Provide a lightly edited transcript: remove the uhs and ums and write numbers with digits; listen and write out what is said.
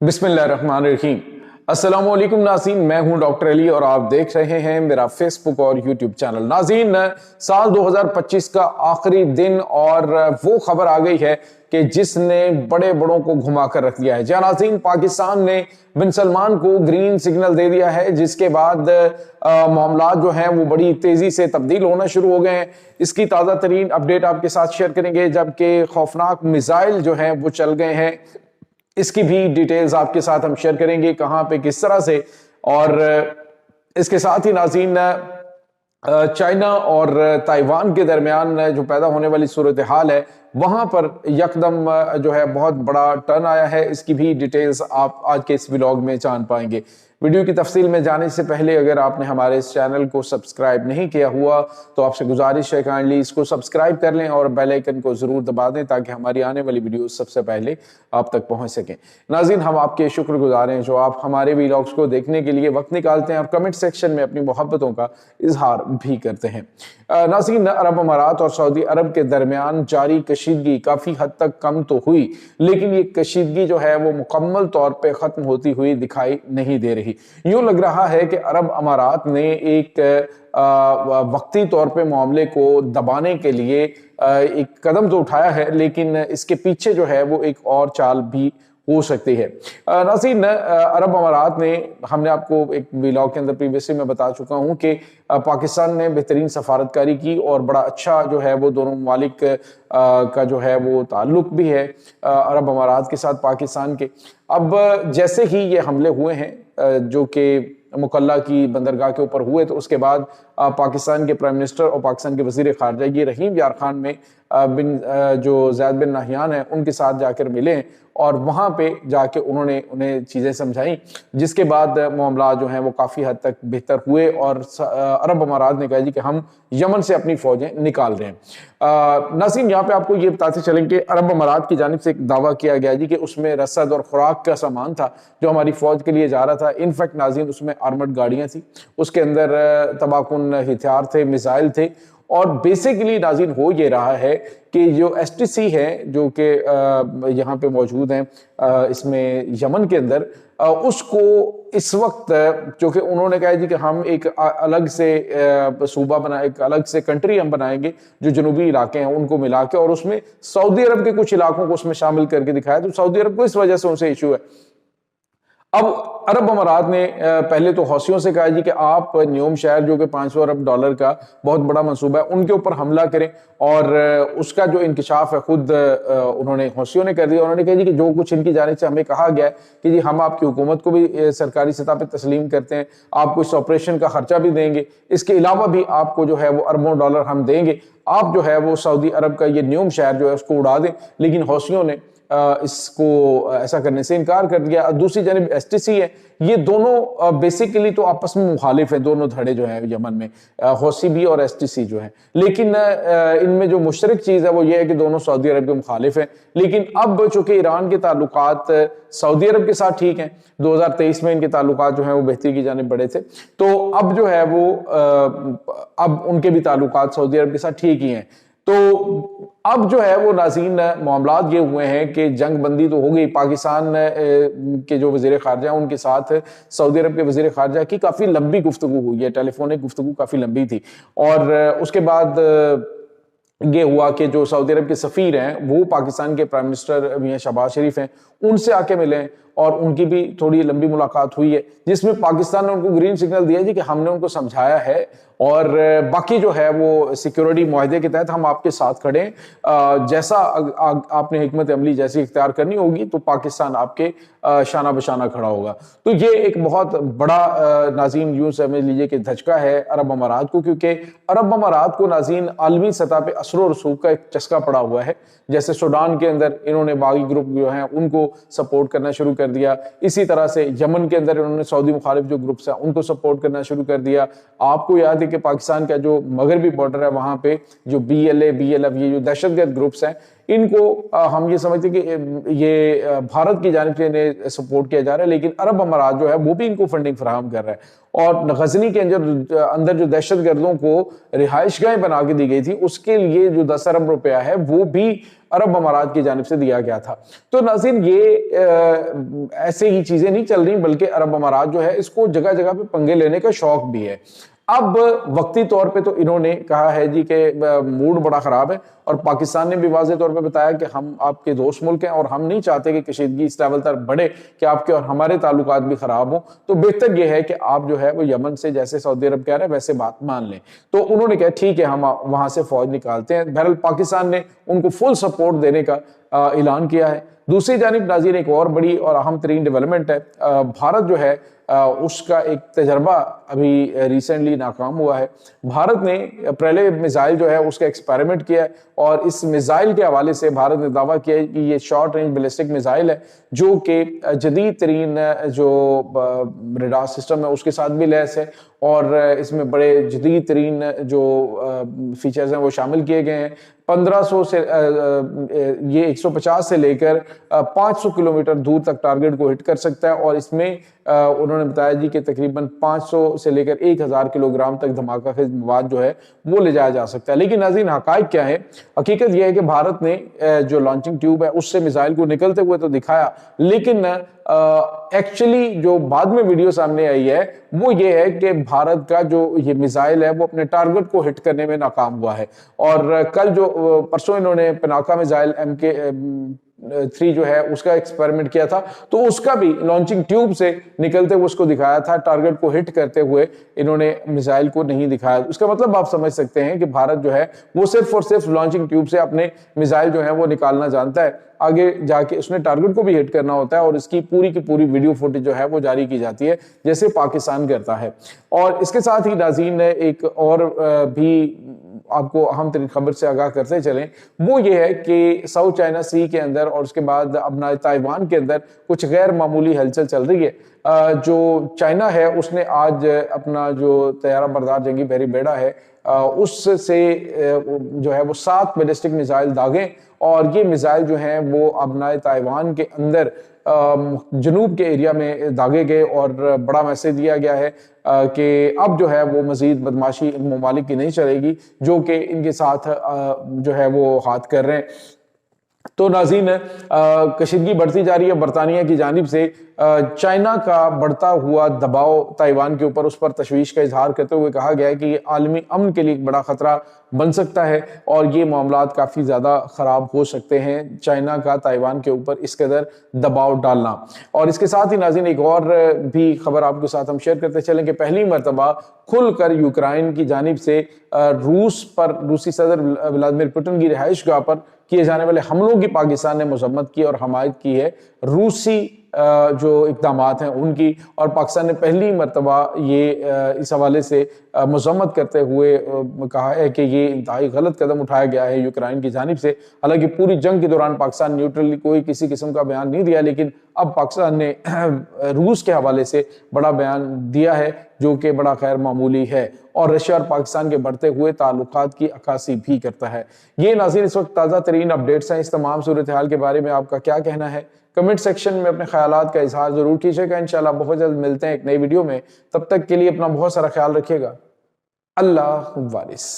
बिस्मिल्लाहिर्रहमानिर्रहीम। अस्सलाम वालेकुम नाज़रीन, मैं हूं डॉक्टर अली और आप देख रहे हैं मेरा फेसबुक और यूट्यूब चैनल। नाज़रीन, साल 2025 का आखिरी दिन और वो खबर आ गई है कि जिसने बड़े बड़ों को घुमा कर रख दिया है। जी नाज़रीन, पाकिस्तान ने बिन सलमान को ग्रीन सिग्नल दे दिया है, जिसके बाद मामला जो हैं वो बड़ी तेजी से तब्दील होना शुरू हो गए हैं। इसकी ताज़ा तरीन अपडेट आपके साथ शेयर करेंगे, जबकि खौफनाक मिसाइल जो हैं वो चल गए हैं। इसकी भी डिटेल्स आपके साथ हम शेयर करेंगे, कहां पे किस तरह से। और इसके साथ ही नाज़रीन, चाइना और ताइवान के दरमियान जो पैदा होने वाली सूरत हाल है, वहां पर यकदम जो है बहुत बड़ा टर्न आया है। इसकी भी डिटेल्स आप आज के इस व्लॉग में जान पाएंगे। वीडियो की तफसील में जाने से पहले अगर आपने हमारे इस चैनल को सब्सक्राइब नहीं किया हुआ तो आपसे गुजारिश है काइंडली इसको सब्सक्राइब कर लें और बेल आइकन को जरूर दबा दें ताकि हमारी आने वाली वीडियो सबसे पहले आप तक पहुंच सकें। नाज़रीन, हम आपके शुक्रगुजार हैं जो आप हमारे व्लॉग्स को देखने के लिए वक्त निकालते हैं और कमेंट सेक्शन में अपनी मोहब्बतों का इजहार भी करते हैं। नाज़रीन, अरब अमारात और सऊदी अरब के दरमियान जारी कशीदगी काफी हद तक कम तो हुई, लेकिन ये कशीदगी जो है वो मुकम्मल तौर पर खत्म होती हुई दिखाई नहीं दे रही। यूं लग रहा है कि अरब अमारात ने एक वक्ती तौर पे मामले को दबाने के लिए एक कदम तो उठाया है, लेकिन इसके पीछे जो है वो एक और चाल भी हो सकती है। नाज़रीन, अरब अमारात ने, हमने आपको एक व्लॉग के अंदर प्रीवियसली मैं बता चुका हूं कि पाकिस्तान ने बेहतरीन सफारतकारी की और बड़ा अच्छा जो है वो दोनों ममालिक का जो है वो ताल्लुक भी है अरब अमारात के साथ पाकिस्तान के। अब जैसे ही ये हमले हुए हैं जो कि मुकल्ला की बंदरगाह के ऊपर हुए, तो उसके बाद पाकिस्तान के प्राइम मिनिस्टर और पाकिस्तान के वजीर खारजा ये रहीम यार खान में जो ज़ैद बिन नाहियान है उनके साथ जाकर मिले और वहां पे जाके उन्होंने उन्हें चीजें समझाई, जिसके बाद मामला जो हैं वो काफी हद तक बेहतर हुए और अरब अमारात ने कहा जी कि हम यमन से अपनी फौजें निकाल रहे हैं। नाज़रीन, यहाँ पे आपको ये बताते चलें कि अरब अमारात की जानिब से एक दावा किया गया जी कि उसमें रसद और खुराक का सामान था जो हमारी फौज के लिए जा रहा था। इनफैक्ट नाज़रीन, उसमें आर्मर्ड गाड़ियां थी, उसके अंदर तबाहकुन हथियार थे, मिसाइल थे। और बेसिकली नाज़रीन हो ये रहा है कि जो STC है जो कि यहाँ पे मौजूद हैं इसमें यमन के अंदर, उसको इस वक्त जो कि उन्होंने कहा जी कि हम एक अलग से सूबा बनाए, एक अलग से कंट्री हम बनाएंगे जो जनूबी इलाके हैं उनको मिला के, और उसमें सऊदी अरब के कुछ इलाकों को उसमें शामिल करके दिखाया। तो सऊदी अरब को इस वजह से उनसे इशू है। अब अरब अमारात ने पहले तो हौसियों से कहा जी कि आप न्यूम शहर जो कि 500 अरब डॉलर का बहुत बड़ा मंसूबा है उनके ऊपर हमला करें, और उसका जो इंकशाफ है खुद उन्होंने हौसियों ने कर दिया। उन्होंने कहा जी कि जो कुछ इनकी जानिब से हमें कहा गया है कि जी हम आपकी हुकूमत को भी सरकारी सतह पर तस्लीम करते हैं, आपको इस ऑपरेशन का खर्चा भी देंगे, इसके अलावा भी आपको जो है वो अरबों डॉलर हम देंगे, आप जो है वो सऊदी अरब का ये न्यूम शहर जो है उसको उड़ा दें। लेकिन हौसियों ने इसको ऐसा करने से इनकार कर दिया। दूसरी जानिब STC है, ये दोनों बेसिकली तो आपस में मुखालिफ है, दोनों धड़े जो है यमन में, हौसी भी और STC जो है। लेकिन इनमें जो मुश्तरक चीज है वो ये है कि दोनों सऊदी अरब के मुखालिफ हैं। लेकिन अब चूंकि ईरान के ताल्लुकात सऊदी अरब के साथ ठीक हैं, 2023 में इनके ताल्लुकात जो है वो बेहतरी की जानिब बढ़े थे, तो अब जो है वो अब उनके भी ताल्लुकात सऊदी अरब के साथ ठीक ही हैं। तो अब जो है वो नाज़रीन मामलात ये हुए हैं कि जंग बंदी तो हो गई, पाकिस्तान के जो वज़ीर ख़ारजा उनके साथ सऊदी अरब के वज़ीर ख़ारजा की काफ़ी लंबी गुफ्तगू हुई है, टेलीफोनिक गुफ्तगू काफ़ी लंबी थी। और उसके बाद ये हुआ कि जो सऊदी अरब के सफ़ीर हैं वो पाकिस्तान के प्राइम मिनिस्टर मियां शहबाज शरीफ हैं, उनसे आके मिले और उनकी भी थोड़ी लंबी मुलाकात हुई है, जिसमें पाकिस्तान ने उनको ग्रीन सिग्नल दिया जी कि हमने उनको समझाया है और बाकी जो है वो सिक्योरिटी मुआहदे के तहत हम आपके साथ खड़े हैं, जैसा आपने हिकमत अमली जैसी इख्तियार करनी होगी तो पाकिस्तान आपके शाना बशाना खड़ा होगा। तो ये एक बहुत बड़ा नाज़रीन यूं समझ लीजिए कि धचका है अरब अमारात को, क्योंकि अरब अमारात को नाज़रीन आलमी सतह पे असर और रसूख का एक चस्का पड़ा हुआ है। जैसे सूडान के अंदर इन्होंने बागी ग्रुप जो हैं उनको सपोर्ट करना शुरू कर दिया, इसी तरह से यमन के अंदर इन्होंने सऊदी मुखालिफ जो ग्रुप्स हैं उनको सपोर्ट करना शुरू कर दिया। आपको याद है कि पाकिस्तान का जो मगरबी बॉर्डर है वहां पे जो BLA BLF ये जो दहशतगर्द ग्रुप्स हैं इनको हम ये समझते कि ये भारत की जानिब से इन्हें सपोर्ट किया जा रहा है, लेकिन अरब अमारात जो है वो भी इनको फंडिंग फराहम कर रहा है। और गजनी के अंदर जो दहशत गर्दों को रिहाइश गाहें बना के दी गई थी उसके लिए जो 10 अरब रुपया है वो भी عرب امارات کی جانب سے دیا گیا تھا۔ تو ناظرین یہ ایسے ہی چیزیں نہیں چل رہی، بلکہ عرب امارات جو ہے اس کو جگہ جگہ پہ پنگے لینے کا شوق بھی ہے۔ اب وقتی طور پہ تو انہوں نے کہا ہے جی کہ موڈ بڑا خراب ہے، اور پاکستان نے بھی واضح طور پہ بتایا کہ ہم آپ کے دوست ملک ہیں اور ہم نہیں چاہتے کہ کشیدگی اس لیول تک بڑھے کہ آپ کے اور ہمارے تعلقات بھی خراب ہوں، تو بہتر یہ ہے کہ آپ جو ہے وہ یمن سے جیسے سعودی عرب کہہ رہے ہیں ویسے بات مان لیں۔ تو انہوں نے کہا ٹھیک ہے ہم وہاں سے فوج نکالتے ہیں۔ بہرحال پاکستان نے ان کو فل سپورٹ دینے کا اعلان کیا ہے۔ دوسری جانب ناظرین ایک اور بڑی اور اہم ترین ڈیولپمنٹ ہے، بھارت جو ہے اس کا ایک تجربہ ابھی ریسنٹلی ناکام ہوا ہے۔ بھارت نے پہلے میزائل جو ہے اس کا ایکسپیریمنٹ کیا ہے، اور اس میزائل کے حوالے سے بھارت نے دعویٰ کیا ہے کہ یہ شارٹ رینج بیلسٹک میزائل ہے، جو کہ جدید ترین جو ریڈار سسٹم ہے اس کے ساتھ بھی لیس ہے، اور اس میں بڑے جدید ترین جو فیچرز ہیں وہ شامل کیے گئے ہیں۔ 1500 سے یہ 150 سے لے کر 500 کلومیٹر دور تک ٹارگٹ کو ہٹ کر سکتا ہے، اور اس میں انہوں نے بتایا جی کہ تقریباً 500 سے لے کر 1000 کلو گرام تک دھماکہ خیز مواد جو ہے وہ لے جایا جا سکتا ہے۔ لیکن ناظرین حقائق کیا ہے؟ حقیقت یہ ہے کہ بھارت نے جو لانچنگ ٹیوب ہے اس سے میزائل کو نکلتے ہوئے تو دکھایا، لیکن ایکچولی جو بعد میں ویڈیو سامنے آئی ہے وہ یہ ہے کہ بھارت کا جو یہ میزائل ہے وہ اپنے ٹارگٹ کو ہٹ کرنے میں ناکام ہوا ہے۔ اور کل جو پرسوں انہوں نے پناکا میزائل MK3 جو ہے اس کا ایکسپیریمنٹ کیا تھا، تو اس کا بھی لانچنگ ٹیوب سے نکلتے ہوئے اس کو دکھایا تھا، ٹارگٹ کو ہٹ کرتے ہوئے انہوں نے میزائل کو نہیں دکھایا۔ اس کا مطلب آپ سمجھ سکتے ہیں کہ بھارت جو ہے وہ صرف اور صرف لانچنگ ٹیوب سے اپنے میزائل جو ہیں وہ نکالنا جانتا ہے، آگے جا کے اس نے ٹارگٹ کو بھی ہٹ کرنا ہوتا ہے، اور اس کی پوری ویڈیو فوٹیج جو ہے وہ جاری کی جاتی ہے جیسے پاکستان کرتا ہے۔ اور اس کے ساتھ ہی ناظرین ایک اور بھی آپ کو اہم ترین خبر سے آگاہ کرتے چلیں، وہ یہ ہے کہ ساؤتھ چائنا سی کے اندر اور اس کے بعد اپنا تائیوان کے اندر کچھ غیر معمولی ہلچل چل رہی ہے۔ جو چائنا ہے اس نے آج اپنا جو طیارہ بردار جنگی بحری بیڑا ہے اس سے جو ہے وہ 7 بیلسٹک میزائل داغے، اور یہ میزائل جو ہیں وہ ابنائے تائیوان کے اندر جنوب کے ایریا میں داغے گئے، اور بڑا میسج دیا گیا ہے کہ اب جو ہے وہ مزید بدماشی ان ممالک کی نہیں چلے گی جو کہ ان کے ساتھ جو ہے وہ ہاتھ کر رہے ہیں۔ تو ناظرین کشیدگی بڑھتی جا رہی ہے۔ برطانیہ کی جانب سے چائنا کا بڑھتا ہوا دباؤ تائیوان کے اوپر، اس پر تشویش کا اظہار کرتے ہوئے کہا گیا ہے کہ یہ عالمی امن کے لیے ایک بڑا خطرہ بن سکتا ہے، اور یہ معاملات کافی زیادہ خراب ہو سکتے ہیں، چائنا کا تائیوان کے اوپر اس قدر دباؤ ڈالنا۔ اور اس کے ساتھ ہی ناظرین ایک اور بھی خبر آپ کے ساتھ ہم شیئر کرتے چلیں کہ پہلی مرتبہ کھل کر یوکرائن کی جانب سے روسی صدر ولادیمیر پوٹن کی رہائش گاہ پر کیے جانے والے حملوں کی پاکستان نے مذمت کی اور حمایت کی ہے روسی جو اقدامات ہیں ان کی، اور پاکستان نے پہلی مرتبہ یہ اس حوالے سے مذمت کرتے ہوئے کہا ہے کہ یہ انتہائی غلط قدم اٹھایا گیا ہے یوکرائن کی جانب سے۔ حالانکہ پوری جنگ کے دوران پاکستان نیوٹرلی کوئی کسی قسم کا بیان نہیں دیا، لیکن اب پاکستان نے روس کے حوالے سے بڑا بیان دیا ہے جو کہ بڑا غیر معمولی ہے، اور رشیا اور پاکستان کے بڑھتے ہوئے تعلقات کی عکاسی بھی کرتا ہے۔ یہ ناظرین اس وقت تازہ ترین اپڈیٹس ہیں۔ اس تمام صورتحال کے بارے میں آپ کا کیا کہنا ہے؟ کمنٹ سیکشن میں اپنے خیالات کا اظہار ضرور کیجیے گا۔ انشاءاللہ بہت جلد ملتے ہیں ایک نئی ویڈیو میں، تب تک کے لیے اپنا بہت سارا خیال رکھیے گا۔ اللہ وارث۔